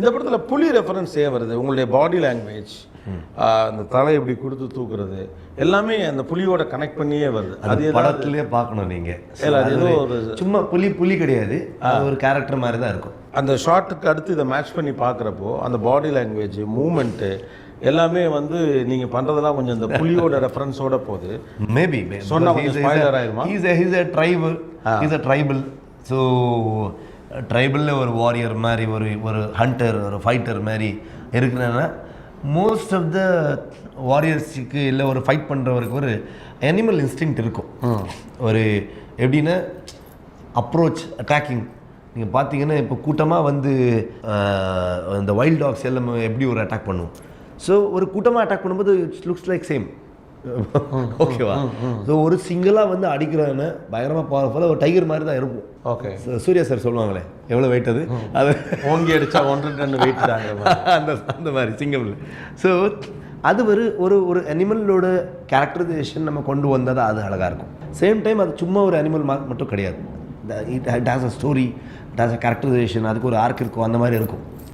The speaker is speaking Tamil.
இந்த படத்தில் புலி ரெஃபரன்ஸ் ஏன் வருது? உங்களுடைய பாடி லாங்குவேஜ், அந்த தலை இப்படி கொடுத்து தூக்குறது எல்லாமே அந்த புலியோட கனெக்ட் பண்ணியே வருது. அது படத்துலேயே பார்க்கணும் நீங்கள். அது ஏதோ ஒரு சும்மா புலி கிடையாது, அது ஒரு கேரக்டர் மாதிரி தான் இருக்கும். அந்த ஷார்ட்டுக்கு அடுத்து இதை மேட்ச் பண்ணி பார்க்குறப்போ அந்த பாடி லாங்குவேஜ், மூமெண்ட்டு எல்லாமே வந்து நீங்கள் பண்ணுறதெல்லாம் கொஞ்சம் இந்த புலியோட ரெஃபரன்ஸோட போகுது. மேபி சொன்னால் கொஞ்சம் ஸ்பாயிலர் ஆயிருமா? Is a tribal. ஸோ ட்ரைபலில் ஒரு வாரியர் மாதிரி, ஒரு ஹண்டர், ஒரு ஃபைட்டர் மாதிரி இருக்கிறேன்னா மோஸ்ட் ஆஃப் த வாரியர்ஸுக்கு இல்லை ஒரு ஃபைட் பண்ணுறவருக்கு ஒரு அனிமல் இன்ஸ்டிங்க்ட் இருக்கும். ஒரு எப்படின்னா அப்ரோச், அட்டாக்கிங். நீங்கள் பார்த்தீங்கன்னா இப்போ கூட்டமாக வந்து இந்த வைல்ட் டாக்ஸ் எல்லாம் எப்படி ஒரு அட்டாக் பண்ணுவோம். ஸோ ஒரு கூட்டமாக அட்டாக் பண்ணும்போது இட்ஸ் லுக்ஸ் லைக் சேம். ஓகேவா? ஸோ ஒரு சிங்கிளாக வந்து அடிக்கிறதுன்னு பயங்கரமாக பவர்ஃபுல்லாக ஒரு டைகர் மாதிரி தான் இருக்கும். ஓகே. சூர்யா சார் சொல்லுவாங்களே எவ்வளோ வெயிட் அது, அது ஓங்கி அடித்தா 1.5 டன் வெயிட் தாங்க அந்த மாதிரி சிங்கம். ஸோ அது ஒரு அனிமலோட கேரக்டரைசேஷன் நம்ம கொண்டு வந்தால் தான் அது அழகாக இருக்கும். சேம் டைம் அது சும்மா ஒரு அனிமல் மட்டும் கிடையாது. It has a story, it has a characterisation, அதுக்கு ஒரு ஆர்க் இருக்கும், அந்த மாதிரி இருக்கும்.